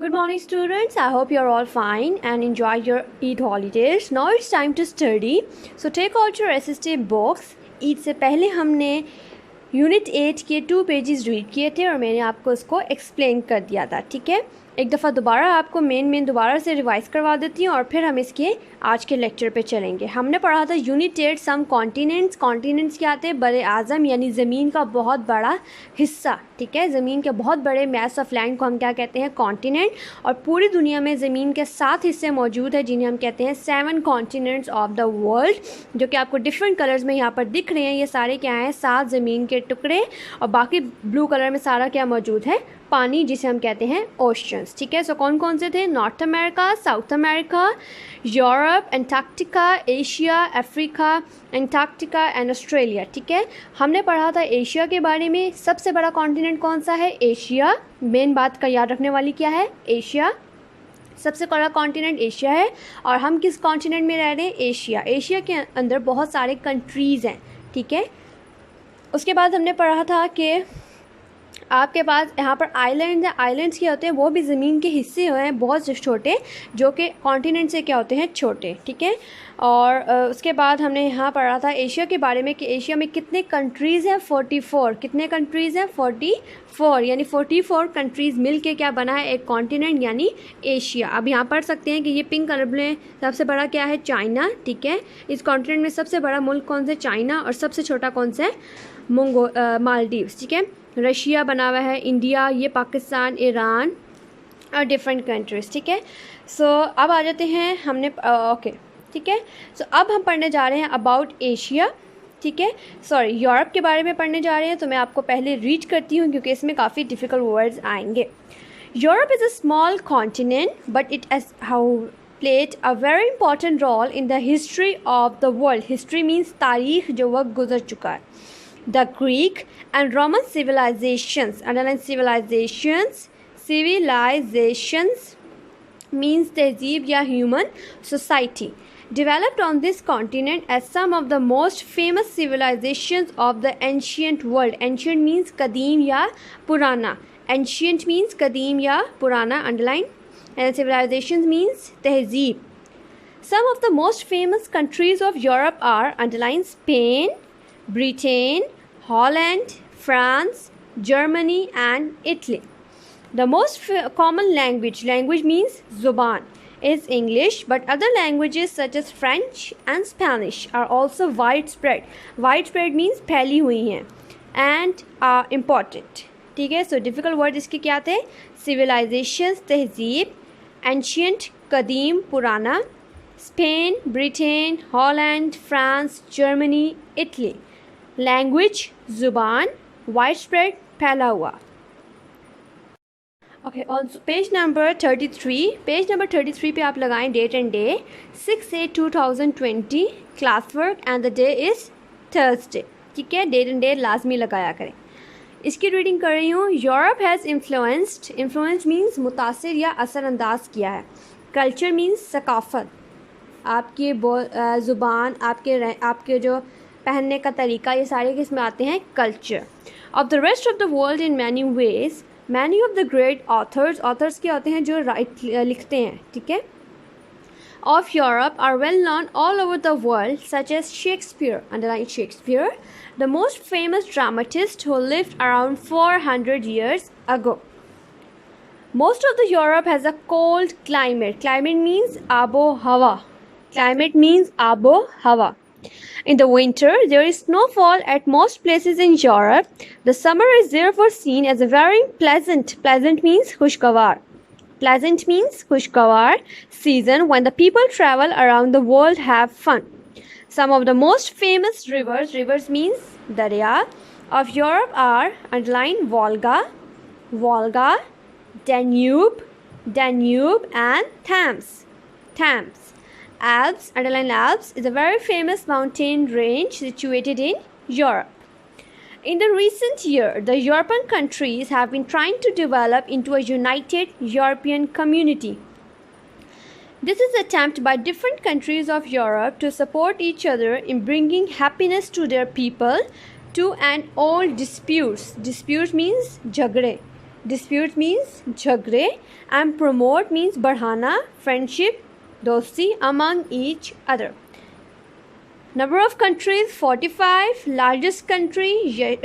Good morning, students. I hope you're all fine and enjoy your Eid holidays. Now it's time to study. So take out your SST books. Eid से पहले हमने unit 8 के 2 pages read किए थे और मैंने आपको उसको एक्सप्लेन कर दिया था, ठीक है। एक दफ़ा दोबारा आपको मेन दोबारा से रिवाइज़ करवा देती हूँ और फिर हम इसके आज के लेक्चर पे चलेंगे। हमने पढ़ा था यूनिट 8 सम कॉन्टिनेंट्स। कॉन्टिनेंट्स क्या आते हैं? बड़े आज़म यानी ज़मीन का बहुत बड़ा हिस्सा, ठीक है। ज़मीन के बहुत बड़े मैस ऑफ लैंड को हम क्या कहते हैं? कॉन्टिनेंट। और पूरी दुनिया में ज़मीन के 7 हिस्से मौजूद हैं जिन्हें हम कहते हैं 7 कॉन्टिनेंट्स ऑफ द वर्ल्ड, जो कि आपको डिफरेंट कलर्स में यहाँ पर दिख रहे हैं। ये सारे क्या हैं? 7 ज़मीन के टुकड़े और बाकी ब्लू कलर में सारा क्या मौजूद है? पानी, जिसे हम कहते हैं ओशंस, ठीक है। सो कौन कौन से थे? North America, south America, Europe, Antarctica, Asia, Africa, Antarctica and Australia, ठीक है। हमने पढ़ा था एशिया के बारे में। सबसे बड़ा कॉन्टिनेंट कौन सा है? एशिया। मेन बात का याद रखने वाली क्या है? एशिया। सबसे बड़ा कॉन्टिनेंट एशिया है। और हम किस कॉन्टिनेंट में रह रहे हैं? एशिया। एशिया के अंदर बहुत सारे कंट्रीज़ हैं, ठीक है। उसके बाद हमने पढ़ा था कि आपके पास यहाँ पर आइलैंड्स हैं। आइलैंड्स क्या होते हैं? वो भी ज़मीन के हिस्से हैं बहुत छोटे, जो कि कॉन्टिनेंट से क्या होते हैं? छोटे, ठीक है। और उसके बाद हमने यहाँ पढ़ा था एशिया के बारे में कि एशिया में कितने कंट्रीज़ हैं? 44। कितने कंट्रीज़ हैं? 44, यानी 44 कंट्रीज़ मिल के क्या बना है? एक कॉन्टिनेंट यानी एशिया। अब यहाँ पढ़ सकते हैं कि ये पिंक कलर में सबसे बड़ा क्या है? चाइना, ठीक है। इस कॉन्टिनेंट में सबसे बड़ा मुल्क कौन सा? चाइना। और सबसे छोटा कौन सा है? मालदीव्स, ठीक है। रशिया बना हुआ है, इंडिया, ये पाकिस्तान, ईरान और डिफरेंट कंट्रीज़, ठीक है। सो अब आ जाते हैं हमने ओके, ठीक है। सो अब हम पढ़ने जा रहे हैं अबाउट एशिया, ठीक है। सॉरी, यूरोप के बारे में पढ़ने जा रहे हैं। तो मैं आपको पहले रीड करती हूँ क्योंकि इसमें काफ़ी डिफ़िकल्ट वर्ड्स आएंगे। Europe is a small continent but it have played a very important role in the history of the world. History means तारीख, जो वक्त गुजर चुका है। The Greek and Roman civilizations, underline civilizations, civilizations means tehzeeb ya human society, developed on this continent as some of the most famous civilizations of the ancient world. Ancient means kadeem ya purana. Ancient means kadeem ya purana, underline. And civilizations means tehzeeb. Some of the most famous countries of Europe are, underline, Spain, Britain, Holland, France, Germany and Italy. The most common language means zuban, is English, but other languages such as French and Spanish are also widespread. Widespread means फैली हुई हैं and are important, ठीक है। So difficult word इसके क्या थे? Civilizations, तहजीब, ancient, कदीम, पुराना, Spain, Britain, Holland, France, Germany, Italy. Language, ज़ुबान, वाइड स्प्रेड, फैला हुआ। Okay, on page number 33, page number 33 पे आप लगाएं date and day 6/8/2020, class work and the day is Thursday, ठीक है। डेट एंड डे लाजमी लगाया करें। इसकी रीडिंग कर रही हूँ। Europe has influenced, influence means मुतासिर या असरअंदाज किया है। कल्चर मीन्स सकाफ़त, आपकी ज़ुबान, आपके जो पहनने का तरीका, ये सारे किस में आते हैं? Culture. Of the rest of the world in many ways, many of the great authors, authors क्या होते हैं? जो लिखते हैं, ठीक है। Of Europe are well known all over the world such as Shakespeare, underline Shakespeare, the most famous dramatist who lived around 400 years ago. Most of the Europe has a cold climate. Climate means abo hawa. Climate means abo hawa. In the winter, there is snowfall at most places in Europe. The summer is therefore seen as a very pleasant, pleasant means khushgawar. Pleasant means khushgawar season when the people travel around the world have fun. Some of the most famous rivers, rivers means darya, of Europe are, underline, Volga, Volga, Danube, Danube and Thames, Thames. Alps, underline Alps, is a very famous mountain range situated in Europe. In the recent year, the European countries have been trying to develop into a united European community. This is an attempt by different countries of Europe to support each other in bringing happiness to their people to end all disputes. Disputes means jagre. dispute means झगड़े, and promote means बढ़ाना, friendship दोस्ती among each other. Number of countries 45. Largest country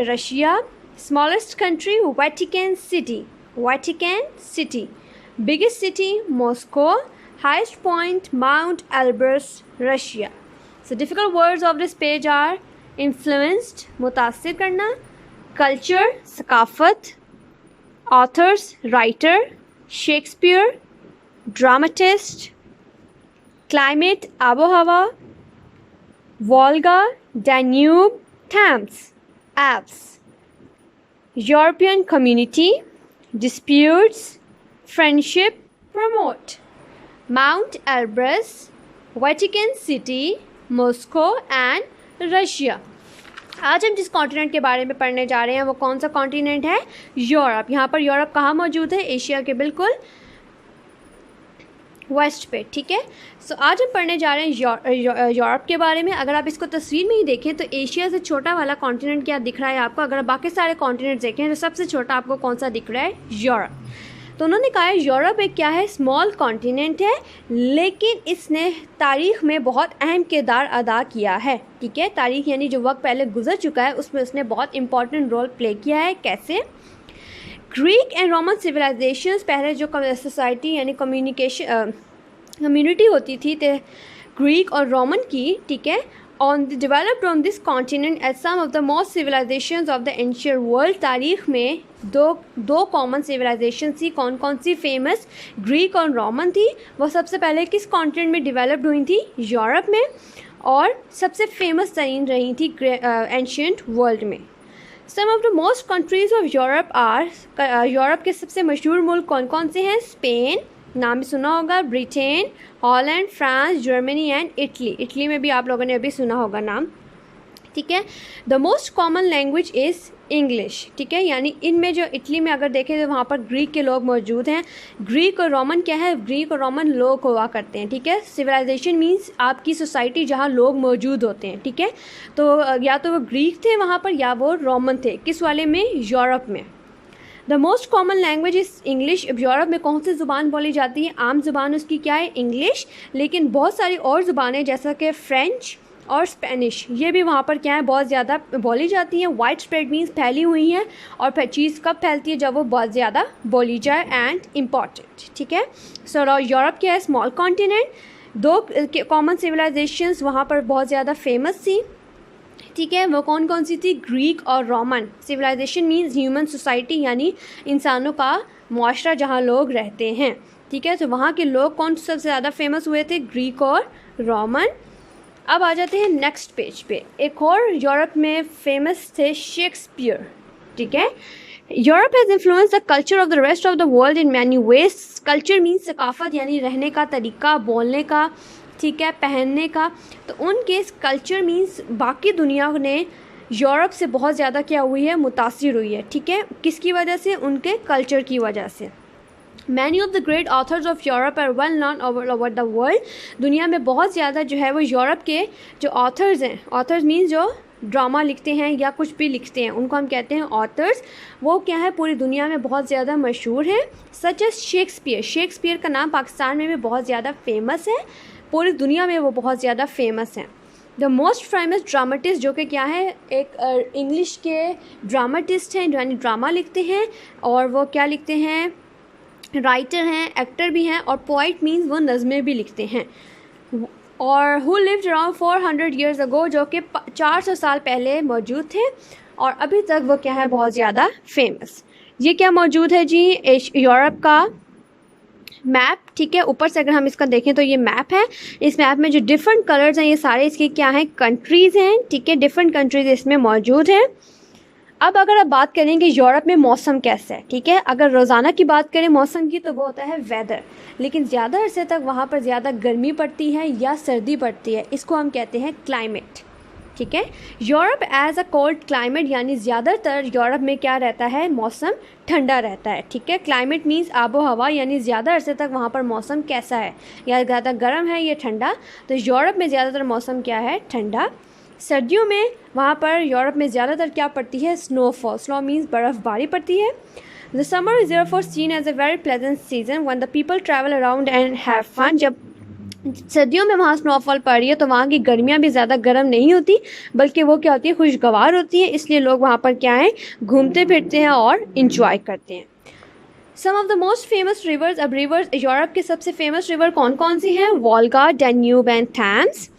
Russia. Smallest country Vatican City. Vatican City. Biggest city Moscow. Highest point Mount Elbrus, Russia. So difficult words of this page are influenced मुतासिर करना, culture सकाफत, authors writer, Shakespeare dramatist, climate आबोहवा, Volga, Danube, Thames, Alps, European community, disputes, friendship, promote, Mount Elbrus, Vatican City, Moscow and Russia. आज हम जिस continent के बारे में पढ़ने जा रहे हैं वो कौन सा कॉन्टिनेंट है? यूरोप. यहाँ पर यूरोप कहाँ मौजूद है? एशिया के बिल्कुल वेस्ट पे. ठीक है. सो आज हम पढ़ने जा रहे हैं यूरोप के बारे में. अगर आप इसको तस्वीर में ही देखें तो एशिया से छोटा वाला कॉन्टिनेंट क्या दिख रहा है आपको? अगर बाकी सारे कॉन्टिनेंट देखें तो सबसे छोटा आपको कौन सा दिख रहा है? यूरोप. तो उन्होंने कहा है यूरोप एक क्या है? स्मॉल कॉन्टिनेंट है, लेकिन इसने तारीख़ में बहुत अहम किरदार अदा किया है. ठीक है. तारीख़ यानी जो वक्त पहले गुजर चुका है उसमें उसने बहुत इंपॉर्टेंट रोल प्ले किया है. कैसे? ग्रीक एंड रोमन सिविलाइजेशंस, पहले जो सोसाइटी यानी कम्युनिटी होती थी तो ग्रीक और रोमन की. ठीक है. developed on this continent as some of the most civilizations of the ancient world. तारीख़ में दो कॉमन सिविलाइजेशन थी. कौन कौन सी? फेमस ग्रीक और रोमन थी. वो सबसे पहले किस कॉन्टिनेंट में डेवलप्ड हुई थी? यूरोप में. और सबसे फेमस तरीन रही थी एंशियंट वर्ल्ड में. Some of the most countries of Europe are, Europe के सबसे मशहूर मुल्क कौन कौन से हैं? स्पेन, नाम भी सुना होगा. Britain, Holland, France, Germany and Italy. Italy में भी आप लोगों ने अभी सुना होगा नाम. ठीक है. The most common language is English. ठीक है. यानी इनमें जो इटली में अगर देखें तो वहाँ पर ग्रीक के लोग मौजूद हैं. ग्रीक और रोमन क्या है? ग्रीक और रोमन लोग हुआ करते हैं. ठीक है. सिविलाइजेशन मीन्स आपकी सोसाइटी जहाँ लोग मौजूद होते हैं. ठीक है. तो या तो वो ग्रीक थे वहाँ पर या वो रोमन थे. किस वाले में? यूरोप में. The most common language is English. अब यूरोप में कौन सी ज़ुबान बोली जाती है? आम ज़ुबान उसकी क्या है? इंग्लिश. लेकिन बहुत सारी और ज़ुबानें जैसा कि फ़्रेंच और स्पेनिश, ये भी वहाँ पर क्या है? बहुत ज़्यादा बोली जाती हैं. वाइड स्प्रेड मीन्स फैली हुई हैं. और फिर चीज़ कब फैलती है? जब वो बहुत ज़्यादा बोली जाए एंड इम्पॉर्टेंट. ठीक है. सो यूरोप क्या है? Small continent. दो कॉमन सिविलाइजेशंस वहाँ पर बहुत ज़्यादा फेमस थी. ठीक है. वो कौन कौन सी थी? ग्रीक और Roman. Civilization means human society यानी इंसानों का मुआशरा जहाँ लोग रहते हैं. ठीक है. तो वहाँ के लोग कौन सबसे ज़्यादा फेमस हुए थे? ग्रीक और रोमन. अब आ जाते हैं नेक्स्ट पेज पे. एक और यूरोप में फेमस थे शेक्सपियर. ठीक है. Europe has influence the culture of the rest of the world in many ways. Culture means सकाफत यानी रहने का तरीका, बोलने का. ठीक है. पहनने का. तो उनके कल्चर मीन्स बाकी दुनिया ने यूरोप से बहुत ज़्यादा क्या हुई है? मुतासिर हुई है. ठीक है. किसकी वजह से? उनके कल्चर की वजह से. Many of the great authors of Europe are well known over the world. दुनिया में बहुत ज़्यादा जो है वो यूरोप के जो ऑथर्स हैं, ऑथर्स मीन्स जो ड्रामा लिखते हैं या कुछ भी लिखते हैं, उनको हम कहते हैं ऑथर्स. वो क्या है? पूरी दुनिया में बहुत ज़्यादा मशहूर हैं. सच एज शेक्सपियर. शेक्सपियर का नाम पाकिस्तान में भी बहुत ज़्यादा फेमस है. पूरी दुनिया में वो बहुत ज़्यादा फेमस हैं. द मोस्ट फेमस ड्रामेटिस्ट जो कि क्या है? एक इंग्लिश के ड्रामेटिस्ट हैं यानी ड्रामा लिखते हैं. और वो क्या लिखते हैं? राइटर हैं, एक्टर भी हैं. और पोइट मीन्स वो नज़में भी लिखते हैं. और who lived around 400 years ago, जो कि 400 साल पहले मौजूद थे. और अभी तक वो क्या है? बहुत ज़्यादा फेमस. ये क्या मौजूद है जी? यूरोप का मैप. ठीक है. ऊपर से अगर हम इसका देखें तो ये मैप है. इस मैप में जो डिफरेंट कलर्स हैं ये सारे इसके क्या हैं? कंट्रीज़ हैं. ठीक है. डिफरेंट कंट्रीज़ इसमें मौजूद हैं. अब अगर आप बात करेंगे यूरोप में मौसम कैसा है? ठीक है. अगर रोज़ाना की बात करें मौसम की तो वो होता है वेदर. लेकिन ज़्यादा अरसे तक वहाँ पर ज़्यादा गर्मी पड़ती है या सर्दी पड़ती है. इसको हम कहते हैं क्लाइमेट. ठीक है. Europe as a cold climate यानी ज़्यादातर यूरोप में क्या रहता है? मौसम ठंडा रहता है. ठीक है. क्लाइमेट मीन्स आबो हवा यानी ज़्यादा अरसे तक वहाँ पर मौसम कैसा है? या ज़्यादा गर्म है या ठंडा? तो यूरोप में ज़्यादातर मौसम क्या है? ठंडा. सर्दियों में वहाँ पर यूरोप में ज़्यादातर क्या पड़ती है? स्नोफॉल. स्नो मीन्स बर्फ़बारी पड़ती है. The summer is therefore seen as a very pleasant season when the people travel around and have fun. जब सर्दियों में वहाँ स्नोफॉल पड़ रही है तो वहाँ की गर्मियाँ भी ज़्यादा गर्म नहीं होती, बल्कि वो क्या होती है, खुशगवार होती है, इसलिए लोग वहाँ पर क्या है, घूमते फिरते हैं और इन्जॉय करते हैं. Some of the most famous rivers. अब रिवर्स, यूरोप के सबसे फेमस रिवर कौन कौन सी हैं? Volga, Danube and Thames.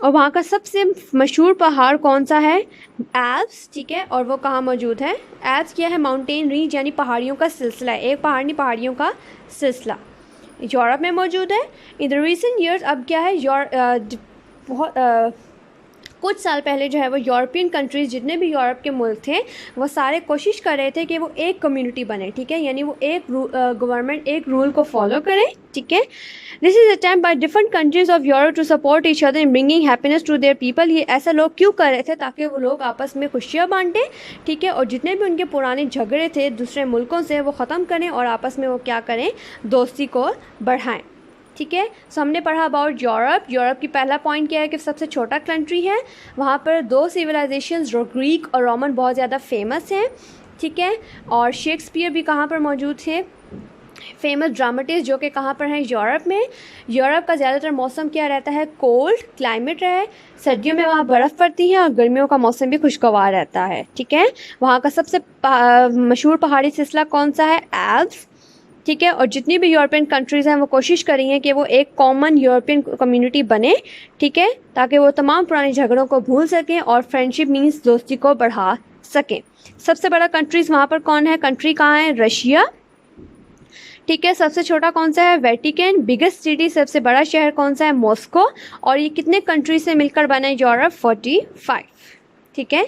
और वहाँ का सबसे मशहूर पहाड़ कौन सा है? एल्प्स. ठीक है, और वो कहाँ मौजूद है? एल्प्स क्या है? माउंटेन रेंज, यानी पहाड़ियों का सिलसिला है, एक पहाड़ नहीं, पहाड़ियों का सिलसिला यूरोप में मौजूद है. इन द रिसेंट ईयर्स अब क्या है, कुछ साल पहले जो है वो यूरोपियन कंट्रीज़, जितने भी यूरोप के मुल्क थे, वो सारे कोशिश कर रहे थे कि वो एक कम्युनिटी बने. ठीक है, यानी वो एक गवर्नमेंट, एक रूल को फॉलो करें. ठीक है, this is attempt by different countries of Europe to support each other in bringing happiness to their people. ये ऐसा लोग क्यों कर रहे थे? ताकि वो लोग आपस में खुशियाँ बांटें. ठीक है, और जितने भी उनके पुराने झगड़े थे दूसरे मुल्कों से वो ख़त्म करें और आपस में वो क्या करें, दोस्ती को बढ़ाएं. ठीक है, सो हमने पढ़ा अबाउट यूरोप. यूरोप की पहला पॉइंट क्या है कि सबसे छोटा कंट्री है. वहाँ पर दो सिविलाइजेशंस, ग्रीक और रोमन, बहुत ज़्यादा फेमस हैं. ठीक है, और शेक्सपियर भी कहाँ पर मौजूद थे? फेमस ड्रामेटिस्ट, जो कि कहाँ पर हैं? यूरोप में. यूरोप का ज़्यादातर मौसम क्या रहता है? कोल्ड क्लाइमेट है. सर्दियों में वहाँ बर्फ़ पड़ती है और गर्मियों का मौसम भी खुशगवार रहता है. ठीक है, वहाँ का सबसे मशहूर पहाड़ी सिलसिला कौन सा है? एल्प्स. ठीक है, और जितनी भी यूरोपियन कंट्रीज़ हैं वो कोशिश कर रही हैं कि वो एक कॉमन यूरोपियन कम्युनिटी बने. ठीक है, ताकि वो तमाम पुराने झगड़ों को भूल सकें और फ्रेंडशिप मीन्स दोस्ती को बढ़ा सकें. सबसे बड़ा कंट्रीज़ वहाँ पर कौन है? कंट्री कहाँ है? रशिया. ठीक है, सबसे छोटा कौन सा है? वेटिकन. बिगेस्ट सिटी, सबसे बड़ा शहर कौन सा है? मॉस्को. और ये कितने कंट्री से मिलकर बना है यूरोप? 45. ठीक है,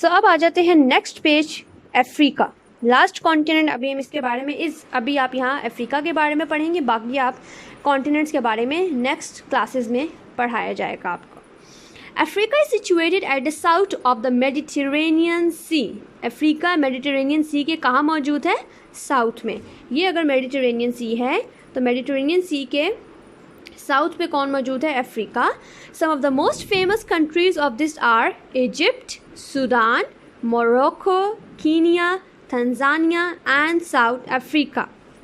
सो अब आ जाते हैं next page, Africa, last continent. अभी हम इसके बारे में अभी आप यहाँ अफ्रीका के बारे में पढ़ेंगे, बाकी आप कॉन्टिनेंट्स के बारे में नेक्स्ट क्लासेस में पढ़ाया जाएगा आपको. Africa is situated at the south of the Mediterranean sea. Africa Mediterranean sea के कहाँ मौजूद है? साउथ में. ये अगर मेडिटेरेनियन सी है तो मेडिटेरेनियन सी के साउथ पे कौन मौजूद है? Africa. Some of the most famous countries of this are Egypt, Sudan, Morocco, Kenya, Tanzania and South Africa.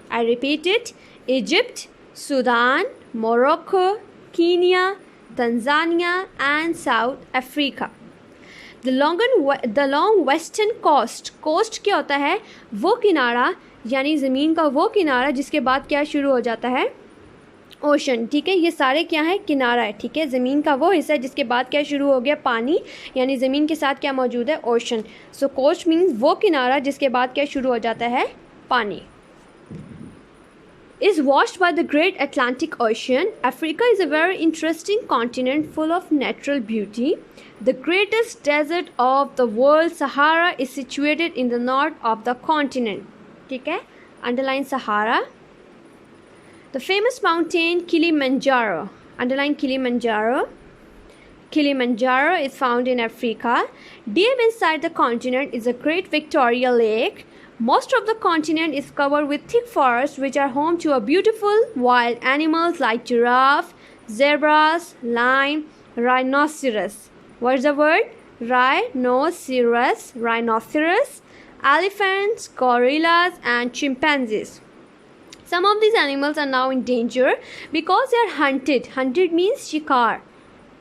I repeat it: Egypt, Sudan, Morocco, Kenya, Tanzania and South Africa. The long western coast. Coast क्या होता है? वो किनारा, यानी ज़मीन का वो किनारा जिसके बाद क्या शुरू हो जाता है? ओशन. ठीक है, ये सारे क्या है? किनारा है. ठीक है, ज़मीन का वो हिस्सा है जिसके बाद क्या शुरू हो गया? पानी, यानी ज़मीन के साथ क्या मौजूद है? ओशन. सो कोस्ट मीन्स वो किनारा जिसके बाद क्या शुरू हो जाता है? पानी. Is washed by the great Atlantic ocean. Africa is a very interesting continent full of natural beauty. The greatest desert of the world, Sahara, is situated in the north of the continent. ठीक है, underline Sahara. The famous mountain Kilimanjaro. Underline Kilimanjaro. Kilimanjaro is found in Africa. Deep inside the continent is a great Victoria Lake. Most of the continent is covered with thick forests which are home to a beautiful wild animals like giraffe, zebras, lion, rhinoceros. What is the word? Rhinoceros. Rhinoceros, elephants, gorillas and chimpanzees. Some of these animals are now in danger because they are hunted. Hunted means shikar.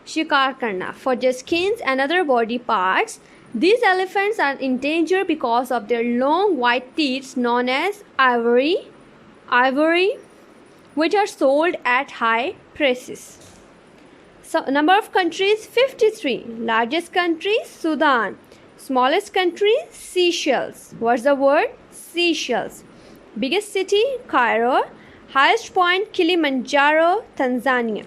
Shikar karna. For their skins and other body parts. These elephants are in danger because of their long white teeth known as ivory, which are sold at high prices. So, number of countries 53. Largest country Sudan. Smallest country Seychelles. What's the word? Seychelles. Biggest city Cairo. Highest point Kilimanjaro, Tanzania.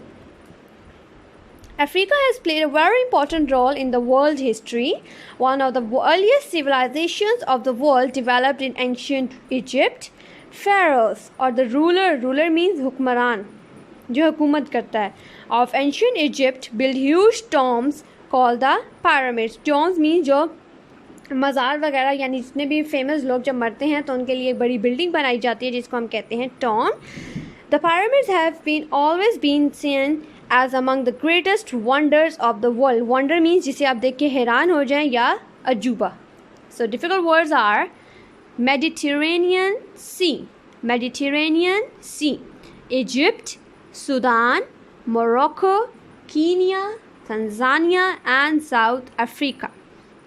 Africa has played a very important role in the world history. One of the earliest civilizations of the world developed in ancient Egypt. Pharaohs or the ruler means hukmaran, जो हुकूमत करता है, of ancient Egypt built huge tombs called the pyramids. Tombs means जो मज़ार वगैरह, यानी जितने भी फेमस लोग जब मरते हैं तो उनके लिए एक बड़ी बिल्डिंग बनाई जाती है जिसको हम कहते हैं Tom. The pyramids have been always been seen as among the greatest wonders of the world. Wonder means जिसे आप देख के हैरान हो जाएं या अजूबा. So difficult words are Mediterranean sea, Mediterranean sea, Egypt, Sudan, Morocco, Kenya, Tanzania and South Africa.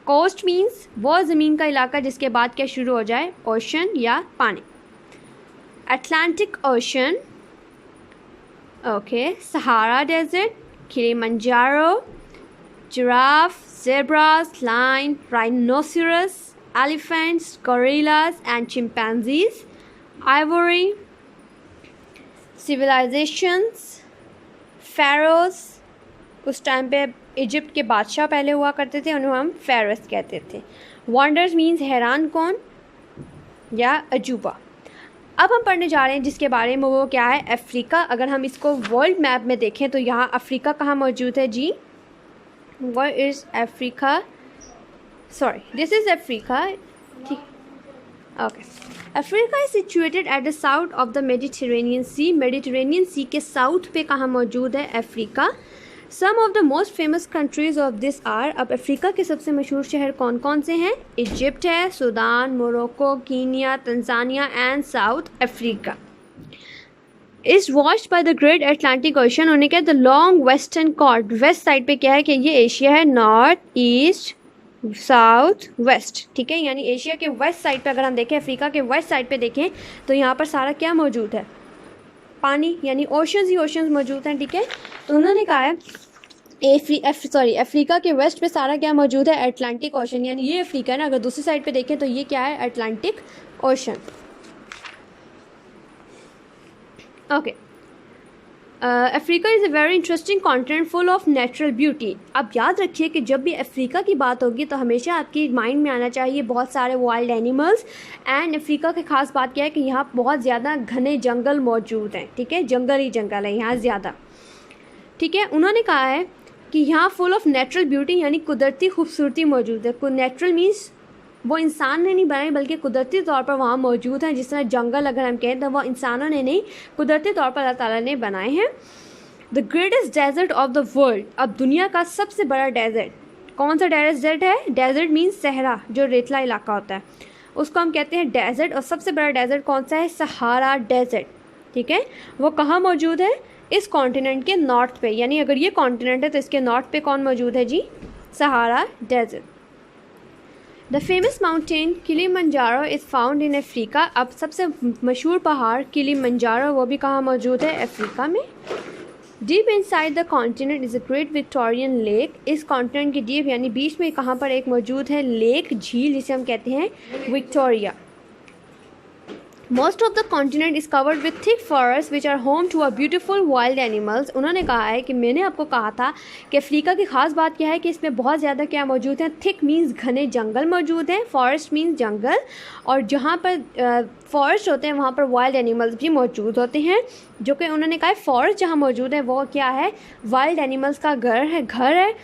Coast means वो ज़मीन का इलाका जिसके बाद क्या शुरू हो जाए, ओशन या पानी। Atlantic ocean, okay, Sahara desert, Kilimanjaro, giraffe, zebras, lion, rhinoceros, elephants, gorillas and chimpanzees, ivory, civilizations, pharaohs, उस टाइम पे इजिप्ट के बादशाह पहले हुआ करते थे, उन्हें हम फेरस कहते थे। वंडर्स मीन्स हैरान कौन या अजूबा। अब हम पढ़ने जा रहे हैं जिसके बारे में, वो क्या है, अफ्रीका। अगर हम इसको वर्ल्ड मैप में देखें तो यहाँ अफ्रीका कहाँ मौजूद है जी, Where is Africa? Sorry, this is Africa. Okay. Africa is situated at the south of the Mediterranean Sea. Mediterranean Sea के south पे कहाँ मौजूद है Africa. Some of the most famous countries of this are, अब Africa के सबसे मशहूर शहर कौन कौन से हैं, इजिप्ट है, Sudan, Morocco, Kenya, Tanzania and South Africa. Is watched by the great Atlantic ocean. उन्हें क्या, the long western cord, west side पे क्या है कि ये एशिया है, नॉर्थ ईस्ट साउथ वेस्ट, ठीक है, यानी एशिया के वेस्ट साइड पे अगर हम देखें, अफ्रीका के वेस्ट साइड पे देखें तो यहाँ पर सारा क्या मौजूद है, पानी, यानी ओशंस ही ओशंस मौजूद हैं, ठीक है। तो उन्होंने कहा है अफ्रीका के वेस्ट पे सारा क्या मौजूद है, अटलांटिक ओशन, यानी ये अफ्रीका है ना, अगर दूसरी साइड पे देखें तो ये क्या है, Atlantic ocean. Okay, Africa is a very interesting continent full of natural beauty. अब याद रखिए कि जब भी अफ्रीका की बात होगी तो हमेशा आपकी माइंड में आना चाहिए बहुत सारे वाइल्ड एनिमल्स। एंड अफ्रीका की खास बात क्या है कि यहाँ बहुत ज़्यादा घने जंगल मौजूद हैं, ठीक है, जंगल ही जंगल है यहाँ ज़्यादा, ठीक है। उन्होंने कहा है कि यहाँ फुल ऑफ नेचुरल ब्यूटी, यानी कुदरती खूबसूरती मौजूद है। नेचुरल मीन्स वो इंसान ने नहीं बनाई बल्कि कुदरती तौर पर वहाँ मौजूद हैं। जिस तरह जंगल अगर हम कहें तो वो इंसानों ने नहीं, कुदरती तौर पर अल्लाह ताला ने बनाए हैं। The greatest desert of the world, अब दुनिया का सबसे बड़ा डेजर्ट कौन सा डेजर्ट है, डेजर्ट मीन्स सहरा, जो रेतला इलाका होता है उसको हम कहते हैं डेजर्ट। और सबसे बड़ा डेजर्ट कौन सा है, सहारा डेजर्ट, ठीक है। वो कहाँ मौजूद है, इस कॉन्टिनेंट के नॉर्थ पे, यानी अगर ये कॉन्टिनेंट है तो इसके नॉर्थ पे कौन मौजूद है जी, Sahara desert. The famous mountain Kilimanjaro is found in Africa. अब सबसे मशहूर पहाड़ किलिमंजारो वो भी कहाँ मौजूद है, अफ्रीका में। Deep inside the continent is a great Victorian lake. इस कॉन्टिनेंट के डीप यानी बीच में कहाँ पर एक मौजूद है लेक, झील, जिसे हम कहते हैं Victoria. Most of the continent is covered with thick forest which are home to a beautiful wild animals. उन्होंने कहा है कि मैंने आपको कहा था कि अफ्रीका की खास बात क्या है कि इसमें बहुत ज़्यादा क्या मौजूद हैं, थिक मीन्स घने जंगल मौजूद हैं, फॉरेस्ट मीन्स जंगल, और जहाँ पर फॉरेस्ट होते हैं वहाँ पर वाइल्ड एनिमल्स भी मौजूद होते हैं। जो कि उन्होंने कहा है फॉरेस्ट जहाँ मौजूद है वो क्या है, वाइल्ड एनिमल्स का घर है।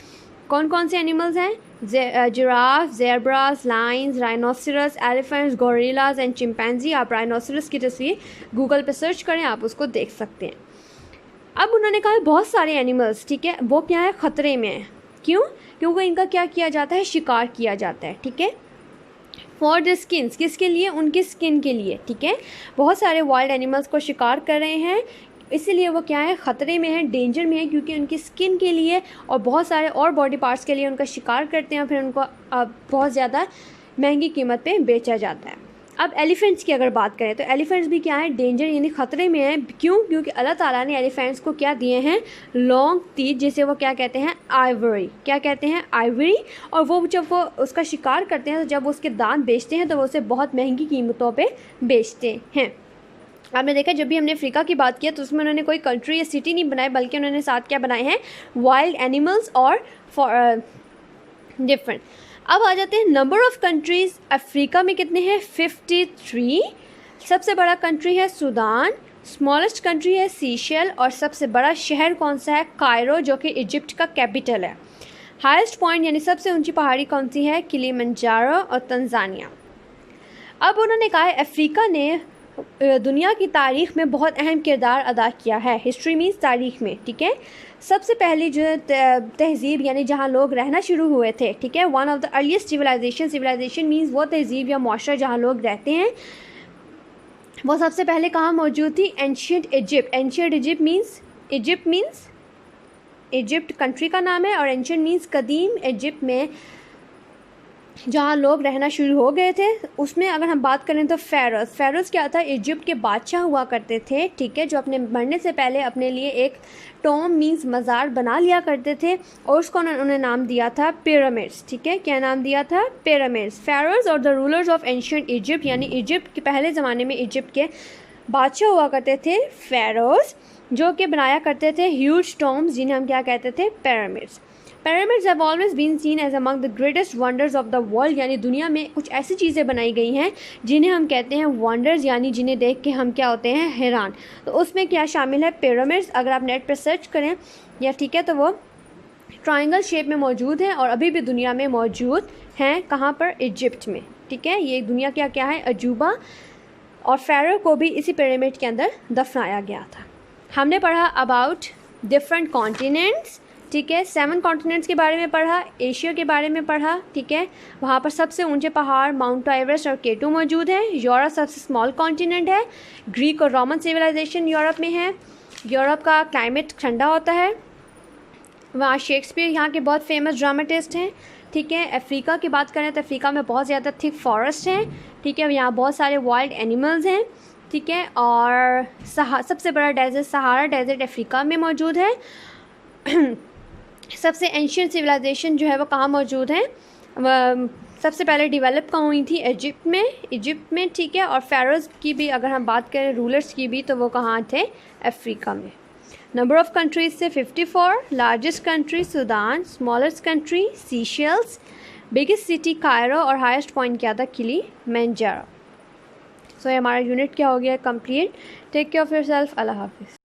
कौन कौन से एनिमल्स हैं, giraffe, zebras, lines, rhinoceros, elephants, gorillas and chimpanzee. आप राइनोसेरस की तस्वीर गूगल पे सर्च करें, आप उसको देख सकते हैं। अब उन्होंने कहा बहुत सारे एनिमल्स, ठीक है, वो क्या है, ख़तरे में है। क्यों, क्योंकि इनका क्या किया जाता है, शिकार किया जाता है, ठीक है, फॉर द स्किन्स, किसके लिए, उनकी स्किन के लिए, ठीक है। बहुत सारे वाइल्ड एनिमल्स को शिकार कर रहे हैं, इसीलिए वो क्या है, ख़तरे में है, डेंजर में है, क्योंकि उनकी स्किन के लिए और बहुत सारे और बॉडी पार्ट्स के लिए उनका शिकार करते हैं, फिर उनको बहुत ज़्यादा महंगी कीमत पे बेचा जाता है। अब एलिफेंट्स की अगर बात करें तो एलिफेंट्स भी क्या है, डेंजर यानी ख़तरे में है। क्यों, क्योंकि अल्लाह ताला ने एलिफेंट्स को क्या दिए हैं, लॉन्ग टीथ, जिसे वो क्या कहते हैं, आइवरी, क्या कहते हैं, आइवरी। और वो जब वो उसका शिकार करते हैं तो जब उसके दांत बेचते हैं तो वो उसे बहुत महंगी कीमतों पर बेचते हैं। आपने देखा जब भी हमने अफ्रीका की बात किया तो उसमें उन्होंने कोई कंट्री या सिटी नहीं बनाए, बल्कि उन्होंने साथ क्या बनाए हैं, वाइल्ड एनिमल्स और डिफरेंट। अब आ जाते हैं नंबर ऑफ़ कंट्रीज़। अफ्रीका में कितने हैं, 53। सबसे बड़ा कंट्री है सूडान, स्मॉलेस्ट कंट्री है सीशेल, और सबसे बड़ा शहर कौन सा है, कायरो, जो कि इजिप्ट का कैपिटल है। हाईएस्ट पॉइंट यानी सबसे ऊंची पहाड़ी कौन सी है, किलिमंजारो और तंजानिया। अब उन्होंने कहा है अफ्रीका ने दुनिया की तारीख़ में बहुत अहम किरदार अदा किया है। हिस्ट्री मीन्स तारीख़ में, ठीक है। सबसे पहली जो तहज़ीब यानी जहाँ लोग रहना शुरू हुए थे, ठीक है, one of the earliest civilization means वो तहज़ीब या मुआशरा जहाँ लोग रहते हैं, वो सबसे पहले कहाँ मौजूद थी? Ancient Egypt means Egypt country का नाम है, और एंशियंट मीन्स कदीम इजिप्ट में जहाँ लोग रहना शुरू हो गए थे। उसमें अगर हम बात करें तो फ़ेरोज़ क्या था? इजिप्ट के बादशाह हुआ करते थे, ठीक है, जो अपने मरने से पहले अपने लिए एक टॉम मीन्स मज़ार बना लिया करते थे, और उसको उन्होंने नाम दिया था पिरामिड्स, ठीक है। क्या नाम दिया था? पिरामिड्स। फ़ेरोज़ और the rulers of ancient Egypt, यानी इजिप्ट के पहले ज़माने में इजिप्ट के बादशाह हुआ करते थे फ़ेरोज़, जो कि बनाया करते थे ह्यूज टॉम्स, जिन्हें हम क्या कहते थे? Pyramids. Pyramids have always been seen as among the greatest wonders of the world, यानी दुनिया में कुछ ऐसी चीज़ें बनाई गई हैं जिन्हें हम कहते हैं वंडर्स, यानी जिन्हें देख के हम क्या होते हैं? हैरान। तो उसमें क्या शामिल है? पिरामिड्स। अगर आप नेट पर सर्च करें या, ठीक है, तो वो ट्रायंगल शेप में मौजूद हैं और अभी भी दुनिया में मौजूद हैं। कहाँ पर? इजिप्ट में, ठीक है। ये दुनिया का क्या है? अजूबा। और फ़ारो को भी इसी पिरामिड के अंदर दफनाया गया था। हमने पढ़ा अबाउट डिफरेंट कॉन्टिनेंट्स, ठीक है। 7 कॉन्टिनेंट्स के बारे में पढ़ा, एशिया के बारे में पढ़ा, ठीक है। वहाँ पर सबसे ऊंचे पहाड़ माउंट एवरेस्ट और केटू मौजूद है। यूरोप सबसे स्मॉल कॉन्टिनेंट है। ग्रीक और रोमन सिविलाइजेशन यूरोप में है। यूरोप का क्लाइमेट ठंडा होता है। वहाँ शेक्सपियर यहाँ के बहुत फेमस ड्रामेटिस्ट हैं, ठीक है। अफ्रीका की बात करें तो अफ्रीका में बहुत ज़्यादा थिक फॉरेस्ट हैं, ठीक है। यहाँ बहुत सारे वाइल्ड एनिमल्स हैं, ठीक है। और सबसे बड़ा डेजर्ट सहारा डेजर्ट अफ्रीका में मौजूद है। सबसे एंशियंट सिविलाइजेशन जो है वो कहाँ मौजूद है? सबसे पहले डेवलप कहाँ हुई थी? इजिप्ट में, ठीक है। और फ़ारोज़ की भी अगर हम बात करें, रूलर्स की भी, तो वो कहाँ थे? अफ्रीका में। नंबर ऑफ़ कंट्रीज से 54। Largest country Sudan, smallest country Seychelles, biggest city Cairo, और हाईएस्ट पॉइंट क्या था? किलिमंजारो। सो हमारा यूनिट क्या हो गया? Complete. Take care of yourself. अल्लाह हाफिज़।